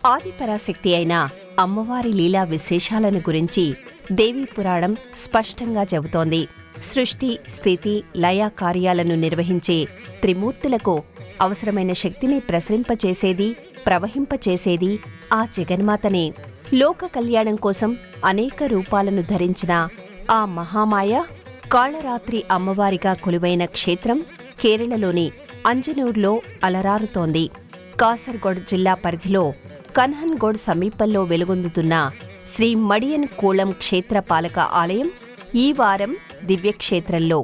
ఆదిపరాశక్తి అయిన అమ్మవారి లీలా విశేషాలను గురించి దేవీ పురాణం స్పష్టంగా చెబుతోంది. సృష్టి, స్థితి, లయ కార్యాలను నిర్వహించే త్రిమూర్తులకు అవసరమైన శక్తిని ప్రసరింపచేసేది, ప్రవహింపచేసేది ఆ జగన్మాతనే. లోక కళ్యాణం కోసం అనేక రూపాలను ధరించిన ఆ మహామాయ కాళరాత్రి అమ్మవారిగా కొలువైన క్షేత్రం కేరళలోని అంజనూర్లో అలరారుతోంది. కాసర్గోడ్ జిల్లా పరిధిలో కన్హన్గోడ్ సమీపంలో వెలుగొందుతున్న శ్రీ మడియన్ కూళం క్షేత్రపాలక ఆలయం ఈ వారం దివ్యక్షేత్రంలో.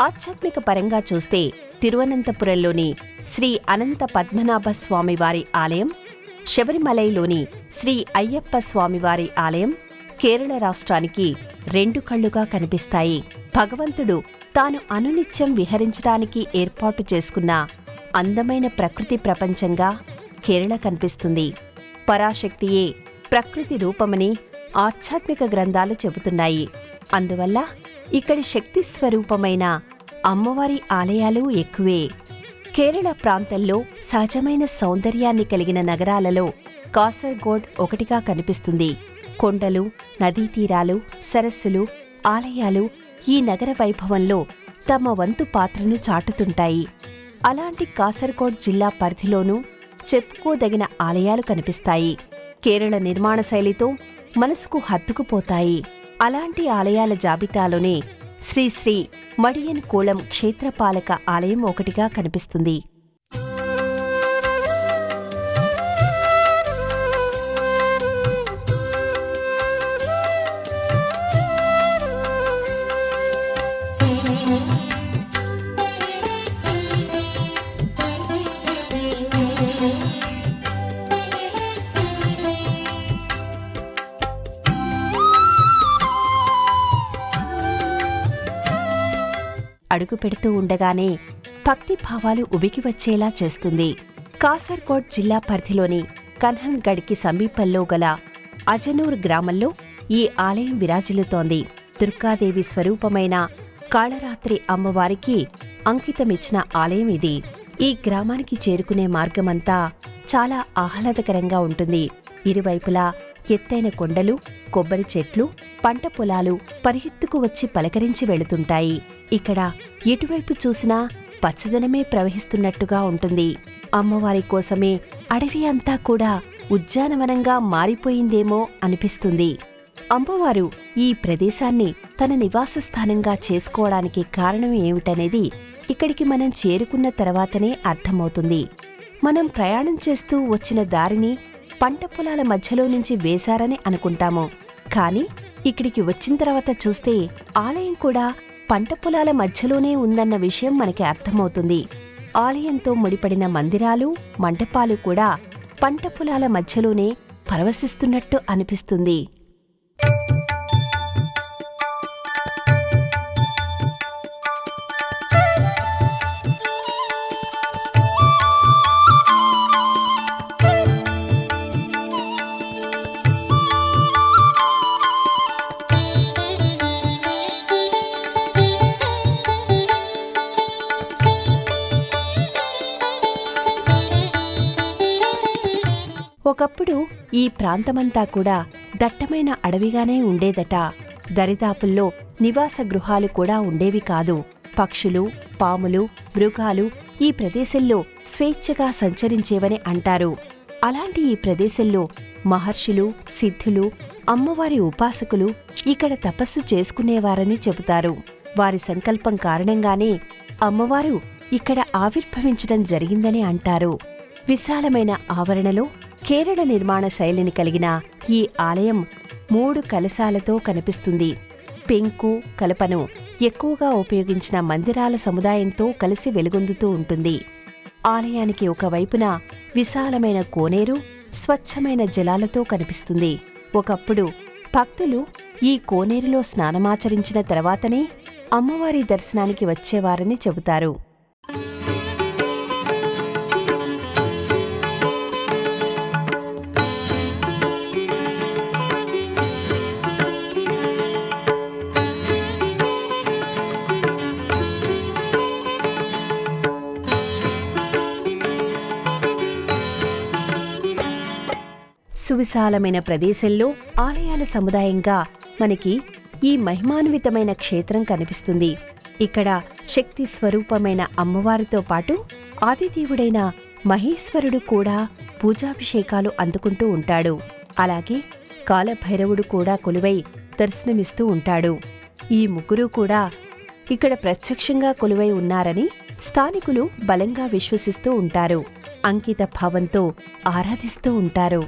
ఆధ్యాత్మిక పరంగా చూస్తే తిరువనంతపురంలోని శ్రీ అనంత పద్మనాభ స్వామివారి ఆలయం, శబరిమలైలోని శ్రీ అయ్యప్ప స్వామివారి ఆలయం కేరళ రాష్ట్రానికి రెండు కళ్లుగా కనిపిస్తాయి. భగవంతుడు తాను అనునిత్యం విహరించడానికి ఏర్పాటు చేసుకున్న అందమైన ప్రకృతి ప్రపంచంగా కేరళ కనిపిస్తుంది. పరాశక్తియే ప్రకృతి రూపమని ఆధ్యాత్మిక గ్రంథాలు చెబుతున్నాయి. అందువల్ల ఇక్కడి శక్తి స్వరూపమైన అమ్మవారి ఆలయాలు ఎక్కువే. కేరళ ప్రాంతంలో సహజమైన సౌందర్యాన్ని కలిగిన నగరాలలో కాసర్గోడ్ ఒకటిగా కనిపిస్తుంది. కొండలు, నదీతీరాలు, సరస్సులు, ఆలయాలు ఈ నగర వైభవంలో తమ వంతు పాత్రను చాటుతుంటాయి. అలాంటి కాసర్గోడ్ జిల్లా పరిధిలోనూ చెప్పుకోదగిన ఆలయాలు కనిపిస్తాయి. కేరళ నిర్మాణ శైలితో మనసుకు హత్తుకుపోతాయి. అలాంటి ఆలయాల జాబితాలోనే శ్రీ శ్రీ మడియన్ కూళం క్షేత్రపాలక ఆలయం ఒకటిగా కనిపిస్తుంది. అడుగు పెడుతూ ఉండగానే భక్తిభావాలు ఉబికివచ్చేలా చేస్తుంది. కాసర్గోడ్ జిల్లా పరిధిలోని కన్హన్గఢ్కి సమీపంలో గల అజనూర్ గ్రామంలో ఈ ఆలయం విరాజిల్లుతోంది. దుర్గాదేవి స్వరూపమైన కాళరాత్రి అమ్మవారికి అంకితమిచ్చిన ఆలయం ఇది. ఈ గ్రామానికి చేరుకునే మార్గమంతా చాలా ఆహ్లాదకరంగా ఉంటుంది. ఇరువైపులా ఎత్తైన కొండలు, కొబ్బరి చెట్లు, పంట పొలాలు పరిగెత్తుకు వచ్చి పలకరించి వెళుతుంటాయి. ఇక్కడ ఎటువైపు చూసినా పచ్చదనమే ప్రవహిస్తున్నట్టుగా ఉంటుంది. అమ్మవారి కోసమే అడవి అంతా కూడా ఉద్యానవనంగా మారిపోయిందేమో అనిపిస్తుంది. అమ్మవారు ఈ ప్రదేశాన్ని తన నివాస స్థానంగా చేసుకోవడానికి కారణం ఏమిటనేది ఇక్కడికి మనం చేరుకున్న తర్వాతనే అర్థమవుతుంది. మనం ప్రయాణం చేస్తూ వచ్చిన దారిని పంట పొలాల మధ్యలో నుంచి వేశారని అనుకుంటాము. కాని ఇక్కడికి వచ్చిన తర్వాత చూస్తే ఆలయం కూడా పంట పొలాల మధ్యలోనే ఉందన్న విషయం మనకి అర్థమవుతుంది. ఆలయంతో ముడిపడిన మందిరాలు, మంటపాలు కూడా పంట పొలాల మధ్యలోనే పరవశిస్తున్నట్టు అనిపిస్తుంది. ఒకప్పుడు ఈ ప్రాంతమంతా కూడా దట్టమైన అడవిగానే ఉండేదట. దరిదాపుల్లో నివాస గృహాలు కూడా ఉండేవి కాదు. పక్షులు, పాములు, మృగాలు ఈ ప్రదేశంలో స్వేచ్ఛగా సంచరించేవని అంటారు. అలాంటి ఈ ప్రదేశంలో మహర్షులు, సిద్ధులు, అమ్మవారి ఉపాసకులు ఇక్కడ తపస్సు చేసుకునేవారని చెబుతారు. వారి సంకల్పం కారణంగానే అమ్మవారు ఇక్కడ ఆవిర్భవించడం జరిగిందని అంటారు. విశాలమైన ఆవరణలో కేరళ నిర్మాణ శైలిని కలిగిన ఈ ఆలయం 3 కలశాలతో కనిపిస్తుంది. పెంకు, కలపను ఎక్కువగా ఉపయోగించిన మందిరాల సముదాయంతో కలిసి వెలుగొందుతూ ఉంటుంది. ఆలయానికి ఒకవైపున విశాలమైన కోనేరు స్వచ్ఛమైన జలాలతో కనిపిస్తుంది. ఒకప్పుడు భక్తులు ఈ కోనేరులో స్నానమాచరించిన తర్వాతనే అమ్మవారి దర్శనానికి వచ్చేవారని చెబుతారు. సువిశాలమైన ప్రదేశంలో ఆలయాల సముదాయంగా మనకి ఈ మహిమాన్వితమైన క్షేత్రం కనిపిస్తుంది. ఇక్కడ శక్తి స్వరూపమైన అమ్మవారితో పాటు ఆదిదేవుడైన మహేశ్వరుడు కూడా పూజాభిషేకాలు అందుకుంటూ ఉంటాడు. అలాగే కాలభైరవుడు కూడా కొలువై దర్శనమిస్తూ ఉంటాడు. ఈ ముగ్గురూ కూడా ఇక్కడ ప్రత్యక్షంగా కొలువై ఉన్నారని స్థానికులు బలంగా విశ్వసిస్తూ ఉంటారు. అంకిత భావంతో ఆరాధిస్తూ ఉంటారు.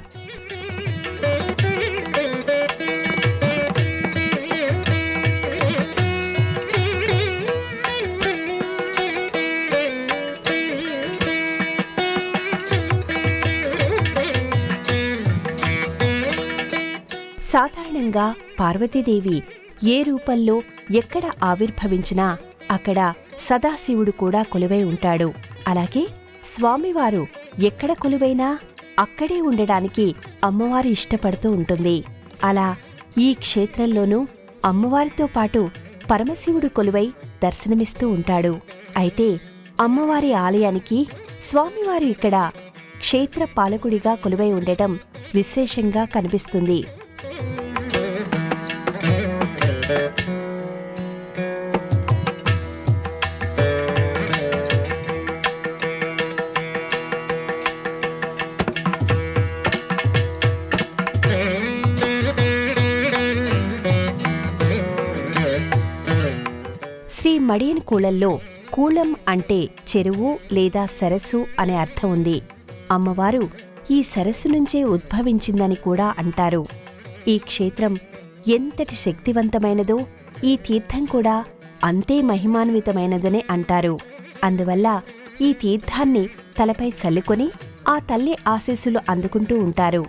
సాధారణంగా పార్వతీదేవి ఏ రూపంలో ఎక్కడ ఆవిర్భవించినా అక్కడ సదాశివుడు కూడా కొలువై ఉంటాడు. అలాగే స్వామివారు ఎక్కడ కొలువైనా అక్కడే ఉండడానికి అమ్మవారు ఇష్టపడుతూ ఉంటుంది. అలా ఈ క్షేత్రంలోనూ అమ్మవారితో పాటు పరమశివుడు కొలువై దర్శనమిస్తూ ఉంటాడు. అయితే అమ్మవారి ఆలయానికి స్వామివారు ఇక్కడ క్షేత్ర పాలకుడిగా కొలువై ఉండటం విశేషంగా కనిపిస్తుంది. శ్రీ మడియన్ కూళంలో కూళం అంటే చెరువు లేదా సరస్సు అనే అర్థం ఉంది. అమ్మవారు ఈ సరస్సు నుంచే ఉద్భవించిందని కూడా అంటారు. ఈ క్షేత్రం ఎంతటి శక్తివంతమైనదో ఈ తీర్థం కూడా అంతే మహిమాన్వితమైనదనే అంటారు. అందువల్ల ఈ తీర్థాన్ని తలపై చల్లుకొని ఆ తల్లి ఆశీస్సులు అందుకుంటూ ఉంటారు.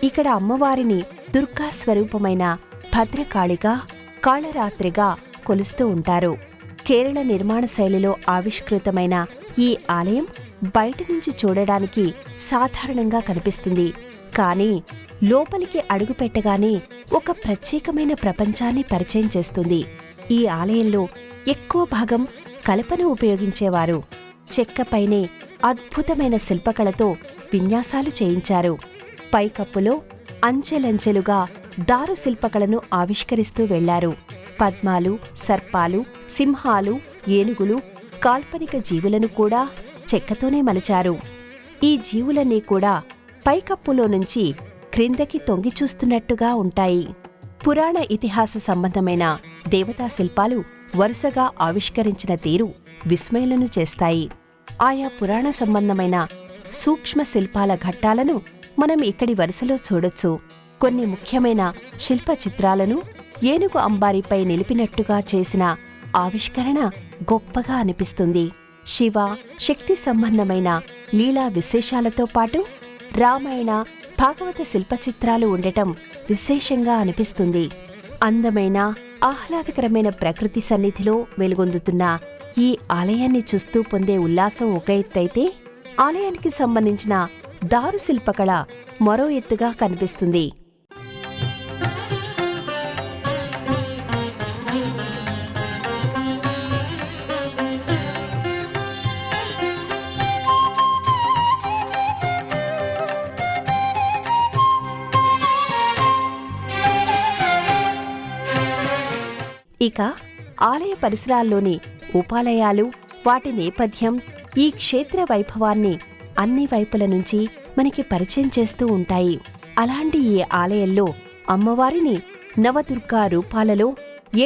ఇక్కడ అమ్మవారిని దుర్గా స్వరూపమైన భద్రకాళిగా, కాళరాత్రిగా కొలుస్తూ ఉంటారు. కేరళ నిర్మాణ శైలిలో ఆవిష్కృతమైన ఈ ఆలయం బయట నుంచి చూడడానికి సాధారణంగా కనిపిస్తుంది. కానీ లోపలికి అడుగుపెట్టగానే ఒక ప్రత్యేకమైన ప్రపంచాన్ని పరిచయం చేస్తుంది. ఈ ఆలయంలో ఎక్కువ భాగం కలపను ఉపయోగించేవారు. చెక్కపైనే అద్భుతమైన శిల్పకళతో విన్యాసాలు చేయించారు. పైకప్పులో అంచెలంచెలుగా దారు శిల్పకళను ఆవిష్కరిస్తూ వెళ్లారు. పద్మాలు, సర్పాలు, సింహాలు, ఏనుగులు, కాల్పనిక జీవులను కూడా చెక్కతోనే మలిచారు. ఈ జీవులన్నీ కూడా పైకప్పులో నుంచి క్రిందకి తొంగి చూస్తున్నట్టుగా ఉంటాయి. పురాణ ఇతిహాస సంబంధమైన దేవతా శిల్పాలు వరుసగా ఆవిష్కరించిన తీరు విస్మయాలను చేస్తాయి. ఆయా పురాణ సంబంధమైన సూక్ష్మ శిల్పాల ఘట్టాలను మనం ఇక్కడి వరుసలో చూడొచ్చు. కొన్ని ముఖ్యమైన శిల్ప చిత్రాలను ఏనుగు అంబారీపై నిలిపినట్టుగా చేసిన ఆవిష్కరణ గొప్పగా అనిపిస్తుంది. శివ, శక్తి సంబంధమైన లీలా విశేషాలతో పాటు రామాయణ, భాగవత శిల్పచిత్రాలు ఉండటం విశేషంగా అనిపిస్తుంది. అందమైన ఆహ్లాదకరమైన ప్రకృతి సన్నిధిలో వెలుగొందుతున్న ఈ ఆలయాన్ని చూస్తూ పొందే ఉల్లాసం ఒక ఎత్తైతే, ఆలయానికి సంబంధించిన దారు శిల్పకళ మరో ఎత్తుగా కనిపిస్తుంది. ఇక ఆలయ పరిసరాల్లోని ఉపాలయాలు, వాటి నేపథ్యం ఈ క్షేత్ర వైభవాన్ని అన్ని వైపుల నుంచి మనకి పరిచయం చేస్తూ ఉంటాయి. అలాంటి ఈ ఆలయంలో అమ్మవారిని నవదుర్గా రూపాలలో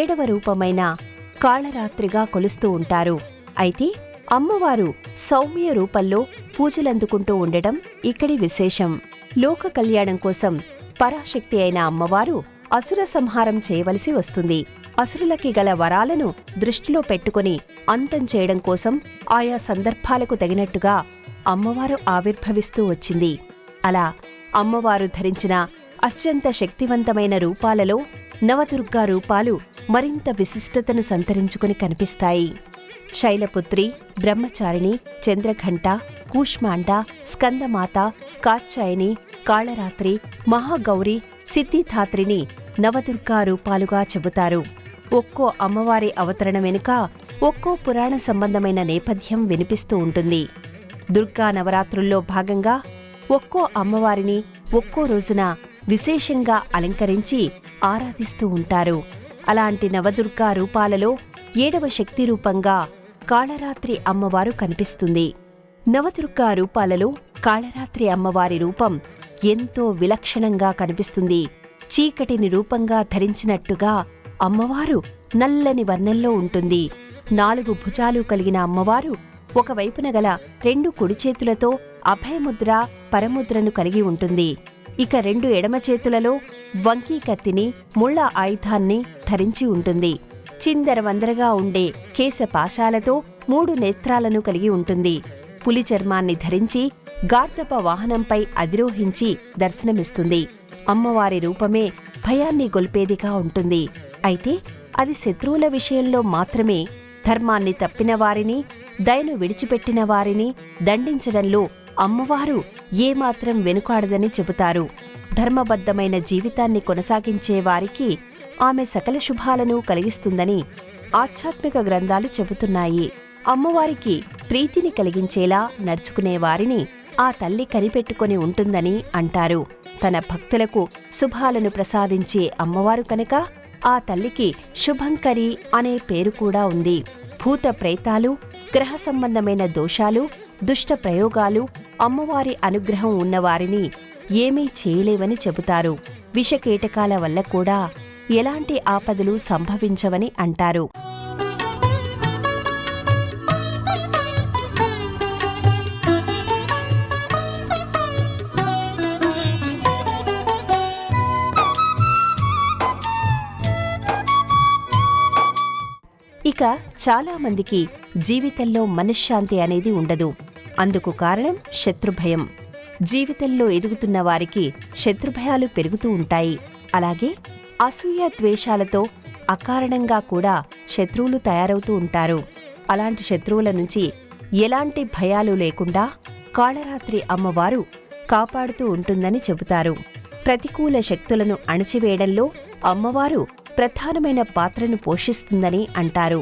7వ రూపమైన కాళరాత్రిగా కొలుస్తూ ఉంటారు. అయితే అమ్మవారు సౌమ్య రూపంలో పూజలందుకుంటూ ఉండడం ఇక్కడి విశేషం. లోక కళ్యాణం కోసం పరాశక్తి అయిన అమ్మవారు అసుర సంహారం చేయవలసి వస్తుంది. అసురులకి గల వరాలను దృష్టిలో పెట్టుకుని అంతం చేయడం కోసం ఆయా సందర్భాలకు తగినట్టుగా అమ్మవారు ఆవిర్భవిస్తూ వచ్చింది. అలా అమ్మవారు ధరించిన అత్యంత శక్తివంతమైన రూపాలలో నవదుర్గా రూపాలు మరింత విశిష్టతను సంతరించుకుని కనిపిస్తాయి. శైలపుత్రి, బ్రహ్మచారిణి, చంద్రఘంట, కూష్మాండ, స్కందమాత, కాత్యాయని, కాళరాత్రి, మహాగౌరి, సిద్ధిధాత్రిని నవదుర్గా రూపాలుగా చెబుతారు. ఒక్కో అమ్మవారి అవతరణ వెనుక ఒక్కో పురాణ సంబంధమైన నేపథ్యం వినిపిస్తూ ఉంటుంది. దుర్గా నవరాత్రుల్లో భాగంగా ఒక్కో అమ్మవారిని ఒక్కో రోజున విశేషంగా అలంకరించి ఆరాధిస్తూ ఉంటారు. అలాంటి నవదుర్గా రూపాలలో 7వ శక్తి రూపంగా కాళరాత్రి అమ్మవారు కనిపిస్తుంది. నవదుర్గా రూపాలలో కాళరాత్రి అమ్మవారి రూపం ఎంతో విలక్షణంగా కనిపిస్తుంది. చీకటిని రూపంగా ధరించినట్టుగా అమ్మవారు నల్లని వర్ణంలో ఉంటుంది. 4 భుజాలు కలిగిన అమ్మవారు ఒకవైపున గల 2 కుడి చేతులతో అభయముద్ర, పరముద్రను కలిగి ఉంటుంది. ఇక 2 ఎడమ చేతులలో వంకీ కత్తిని, ముళ్ల ఆయుధాన్ని ధరించి ఉంటుంది. చిందరవందరగా ఉండే కేశపాశాలతో 3 నేత్రాలను కలిగి ఉంటుంది. పులి చర్మాన్ని ధరించి గార్ధప వాహనంపై అధిరోహించి దర్శనమిస్తుంది. అమ్మవారి రూపమే భయాన్ని గొల్పేదిగా ఉంటుంది. అయితే అది శత్రువుల విషయంలో మాత్రమే. ధర్మాన్ని తప్పిన వారిని, దయను విడిచిపెట్టిన వారిని దండించడంలో అమ్మవారు ఏమాత్రం వెనుకాడదని చెబుతారు. ధర్మబద్ధమైన జీవితాన్ని కొనసాగించే వారికి ఆమె సకల శుభాలను కలిగిస్తుందని ఆధ్యాత్మిక గ్రంథాలు చెబుతున్నాయి. అమ్మవారికి ప్రీతిని కలిగించేలా నడుచుకునే వారిని ఆ తల్లి కనిపెట్టుకొని ఉంటుందని అంటారు. తన భక్తులకు శుభాలను ప్రసాదించే అమ్మవారు కనుక ఆ తల్లికి శుభంకరి అనే పేరు కూడా ఉంది. భూత ప్రేతాలు, గ్రహ సంబంధమైన దోషాలు, దుష్ట ప్రయోగాలు అమ్మవారి అనుగ్రహం ఉన్నవారిని ఏమీ చేయలేవని చెబుతారు. విషకీటకాల వల్ల కూడా ఎలాంటి ఆపదలు సంభవించవని అంటారు. ఇక చాలామందికి జీవితంలో మనశ్శాంతి అనేది ఉండదు. అందుకు కారణం శత్రుభయం. జీవితంలో ఎదుగుతున్న వారికి శత్రుభయాలు పెరుగుతూ ఉంటాయి. అలాగే అసూయ ద్వేషాలతో అకారణంగా కూడా శత్రువులు తయారవుతూ ఉంటారు. అలాంటి శత్రువుల నుంచి ఎలాంటి భయాలు లేకుండా కాళరాత్రి అమ్మవారు కాపాడుతూ ఉంటుందని చెబుతారు. ప్రతికూల శక్తులను అణచివేయడంలో అమ్మవారు ప్రధానమైన పాత్రను పోషిస్తుందని అంటారు.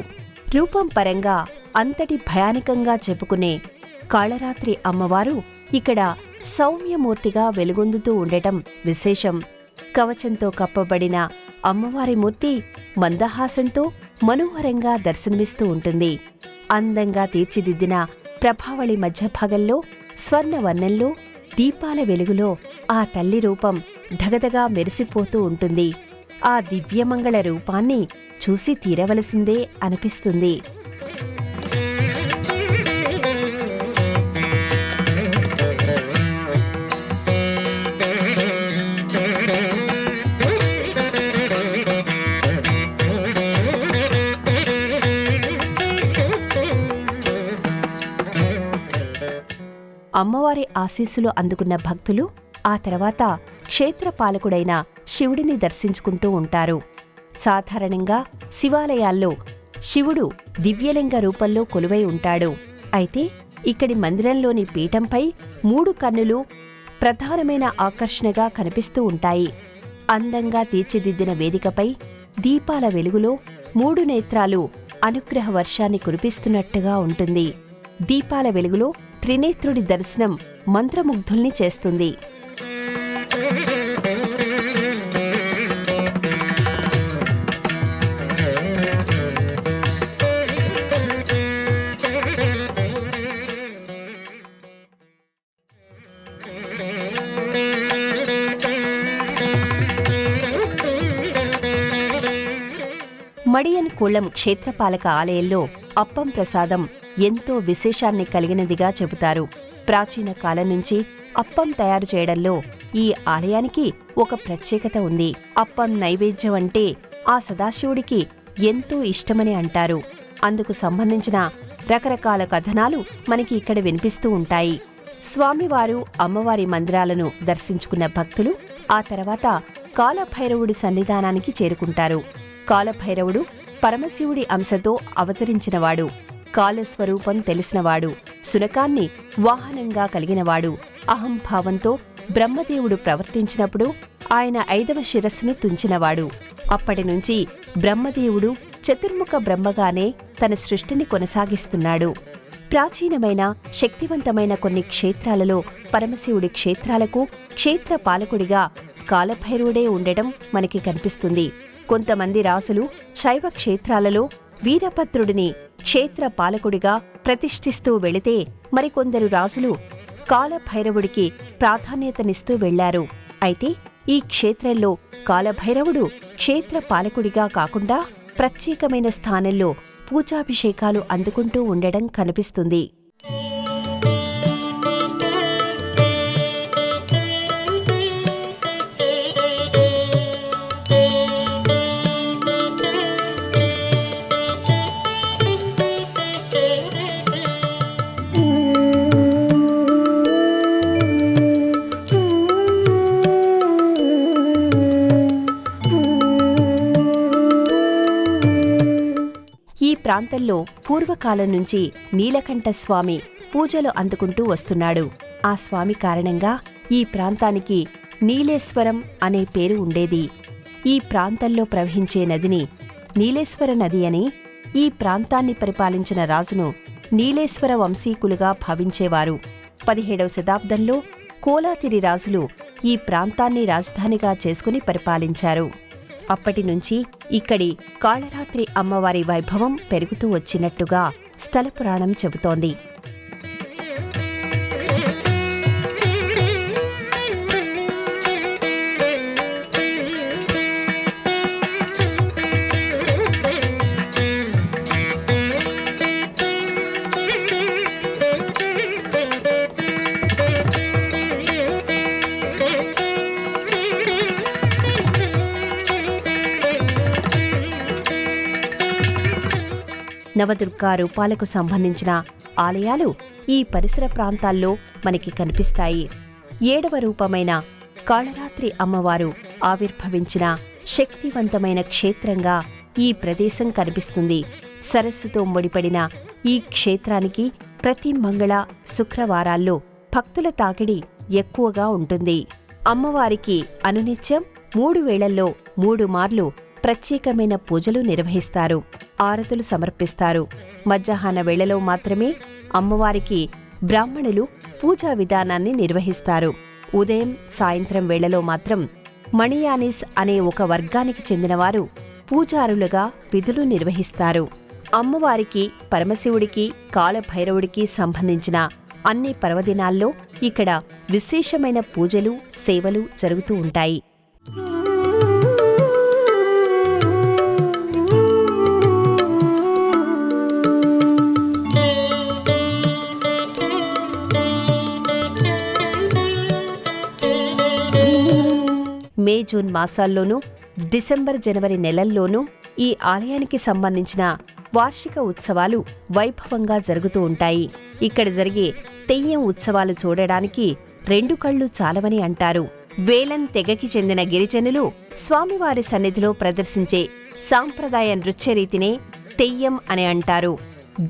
రూపం పరంగా అంతటి భయానకంగా చెప్పుకునే కాళరాత్రి అమ్మవారు ఇక్కడ సౌమ్యమూర్తిగా వెలుగొందుతూ ఉండటం విశేషం. కవచంతో కప్పబడిన అమ్మవారి మూర్తి మందహాసంతో మనోహరంగా దర్శనమిస్తూ ఉంటుంది. అందంగా తీర్చిదిద్దిన ప్రభావళి మధ్యభాగంలో స్వర్ణవర్ణంలో దీపాల వెలుగులో ఆ తల్లి రూపం ధగధగా మెరిసిపోతూ ఉంటుంది. ఆ దివ్యమంగళ రూపాన్ని చూసి తీరవలసిందే అనిపిస్తుంది. అమ్మవారి ఆశీస్సులు అందుకున్న భక్తులు ఆ తర్వాత క్షేత్రపాలకుడైన శివుడిని దర్శించుకుంటూ ఉంటారు. సాధారణంగా శివాలయాల్లో శివుడు దివ్యలింగ రూపంలో కొలువై ఉంటాడు. అయితే ఇక్కడి మందిరంలోని పీఠంపై 3 కన్నులు ప్రధానమైన ఆకర్షణగా కనిపిస్తూ ఉంటాయి. అందంగా తీర్చిదిద్దిన వేదికపై దీపాల వెలుగులో 3 నేత్రాలు అనుగ్రహ వర్షాన్ని కురిపిస్తున్నట్టుగా ఉంటుంది. దీపాల వెలుగులో త్రినేత్రుడి దర్శనం మంత్రముగ్ధుల్ని చేస్తుంది. మడియన్కుళం క్షేత్రపాలక ఆలయంలో అప్పం ప్రసాదం ఎంతో విశేషాన్ని కలిగినదిగా చెబుతారు. ప్రాచీన కాలం నుంచి అప్పం తయారు చేయడంలో ఈ ఆలయానికి ఒక ప్రత్యేకత ఉంది. అప్పం నైవేద్యం అంటే ఆ సదాశివుడికి ఎంతో ఇష్టమని అంటారు. అందుకు సంబంధించిన రకరకాల కథనాలు మనకి ఇక్కడ వినిపిస్తూ ఉంటాయి. స్వామివారు అమ్మవారి మందిరాలను దర్శించుకున్న భక్తులు ఆ తర్వాత కాలభైరవుడి సన్నిధానానికి చేరుకుంటారు. కాలభైరవుడు పరమశివుడి అంశతో అవతరించినవాడు, కాలస్వరూపం తెలిసినవాడు, శునకాన్ని వాహనంగా కలిగినవాడు. అహంభావంతో బ్రహ్మదేవుడు ప్రవర్తించినప్పుడు ఆయన 5వ శిరస్సును తుంచినవాడు. అప్పటినుంచి బ్రహ్మదేవుడు చతుర్ముఖ బ్రహ్మగానే తన సృష్టిని కొనసాగిస్తున్నాడు. ప్రాచీనమైన శక్తివంతమైన కొన్ని క్షేత్రాలలో పరమశివుడి క్షేత్రాలకు క్షేత్రపాలకుడిగా కాలభైరవుడే ఉండడం మనకి కనిపిస్తుంది. కొంతమంది రాసులు శైవ క్షేత్రాలలో వీరభద్రుడిని క్షేత్రపాలకుడిగా ప్రతిష్ఠిస్తూ వెళితే మరికొందరు రాసులు కాలభైరవుడికి ప్రాధాన్యతనిస్తూ వెళ్లారు. అయితే ఈ క్షేత్రంలో కాలభైరవుడు క్షేత్రపాలకుడిగా కాకుండా ప్రత్యేకమైన స్థానంలో పూజాభిషేకాలు అందుకుంటూ ఉండడం కనిపిస్తుంది. ఈ ప్రాంతంలో పూర్వకాలం నుంచి నీలకంఠస్వామి పూజలు అందుకుంటూ వస్తున్నాడు. ఆ స్వామి కారణంగా ఈ ప్రాంతానికి నీలేశ్వరం అనే పేరు ఉండేది. ఈ ప్రాంతంలో ప్రవహించే నదిని నీలేశ్వర నది అని, ఈ ప్రాంతాన్ని పరిపాలించిన రాజును నీలేశ్వర వంశీకులుగా భావించేవారు. 17వ శతాబ్దంలో కోలాతిరి రాజులు ఈ ప్రాంతాన్ని రాజధానిగా చేసుకుని పరిపాలించారు. అప్పటినుంచి ఇక్కడి కాళరాత్రి అమ్మవారి వైభవం పెరుగుతూ వచ్చినట్టుగా స్థల పురాణం చెబుతోంది. నవదుర్గా రూపాలకు సంబంధించిన ఆలయాలు ఈ పరిసర ప్రాంతాల్లో మనకి కనిపిస్తాయి. 7వ రూపమైన కాళరాత్రి అమ్మవారు ఆవిర్భవించిన శక్తివంతమైన క్షేత్రంగా ఈ ప్రదేశం కనిపిస్తుంది. సరస్సుతో ముడిపడిన ఈ క్షేత్రానికి ప్రతి మంగళ, శుక్రవారాల్లో భక్తుల తాకిడి ఎక్కువగా ఉంటుంది. అమ్మవారికి అనునిత్యం 3 వేళల్లో 3 మార్లు ప్రత్యేకమైన పూజలు నిర్వహిస్తారు, ఆరతులు సమర్పిస్తారు. మధ్యాహ్న వేళలో మాత్రమే అమ్మవారికి బ్రాహ్మణులు పూజా విధానాన్ని నిర్వహిస్తారు. ఉదయం, సాయంత్రం వేళలో మాత్రం మణియానిస్ అనే ఒక వర్గానికి చెందినవారు పూజారులుగా విధులు నిర్వహిస్తారు. అమ్మవారికి, పరమశివుడికి, కాలభైరవుడికి సంబంధించిన అన్ని పర్వదినాల్లో ఇక్కడ విశేషమైన పూజలు, సేవలు జరుగుతూ ఉంటాయి. మే, జూన్ మాసాల్లోనూ, డిసెంబర్, జనవరి నెలల్లోనూ ఈ ఆలయానికి సంబంధించిన వార్షిక ఉత్సవాలు వైభవంగా జరుగుతూ ఉంటాయి. ఇక్కడ జరిగే తెయ్యం ఉత్సవాలు చూడడానికి రెండు కళ్ళు చాలవని అంటారు. వేలన్ తెగకి చెందిన గిరిజనులు స్వామివారి సన్నిధిలో ప్రదర్శించే సాంప్రదాయ నృత్యరీతినే తెయ్యం అని అంటారు.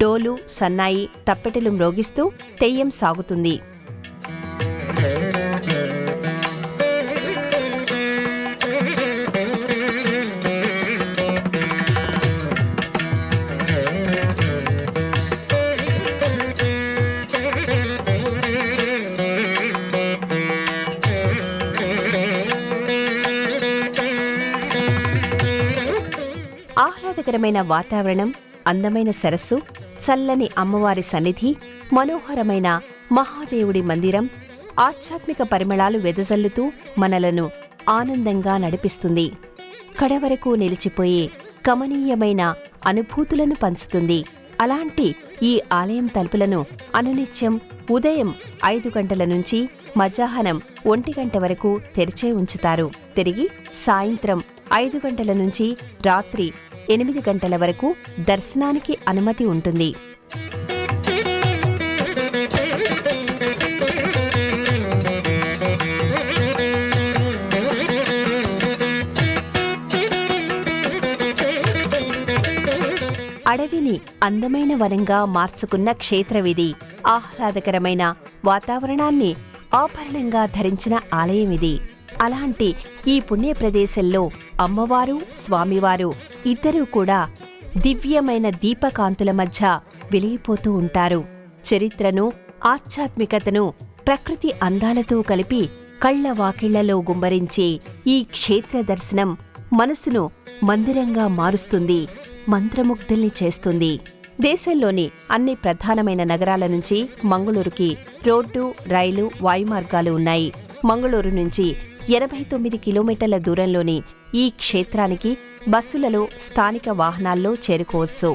డోలు, సన్నాయి, తప్పెటలు మ్రోగిస్తూ తెయ్యం సాగుతుంది. ఆహ్లాదకరమైన వాతావరణం, అందమైన సరస్సు, చల్లని అమ్మవారి సన్నిధి, మనోహరమైన మహాదేవుడి మందిరం ఆధ్యాత్మిక పరిమళాలు వెదజల్లుతూ మనలను ఆనందంగా నడిపిస్తుంది. కడవరకు నిలిచిపోయే కమనీయమైన అనుభూతులను పంచుతుంది. అలాంటి ఈ ఆలయం తలుపులను అనునిత్యం ఉదయం 5 గంటల నుంచి మధ్యాహ్నం 1 గంట వరకు తెరిచే ఉంచుతారు. తిరిగి సాయంత్రం 5 గంటల నుంచి రాత్రి 8 గంటల వరకు దర్శనానికి అనుమతి ఉంటుంది. అడవిని అందమైన వనంగా మార్చుకున్న క్షేత్రమిది. ఆహ్లాదకరమైన వాతావరణాన్ని ఆభరణంగా ధరించిన ఆలయమిది. అలాంటి ఈ పుణ్య ప్రదేశంలో అమ్మవారు, స్వామివారు ఇద్దరూ కూడా దివ్యమైన దీపకాంతుల మధ్య వెలిగిపోతూ ఉంటారు. చరిత్రను, ఆధ్యాత్మికతను ప్రకృతి అందాలతో కలిపి కళ్ల వాకిళ్లలో గుమ్మరించే ఈ క్షేత్ర దర్శనం మనసును మందిరంగా మారుస్తుంది, మంత్రముగ్ధుల్ని చేస్తుంది. దేశంలోని అన్ని ప్రధానమైన నగరాల నుంచి మంగళూరుకి రోడ్డు, రైలు, వాయుమార్గాలు ఉన్నాయి. మంగళూరు నుంచి 89 కిలోమీటర్ల దూరంలోని ఈ క్షేత్రానికి బస్సులలో, స్థానిక వాహనాల్లో చేరుకోవచ్చు.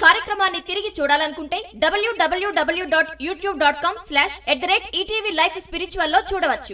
కార్యక్రమాన్ని తిరిగి చూడాలనుకుంటే www.youtube.com/@etvlifespiritual లో చూడవచ్చు.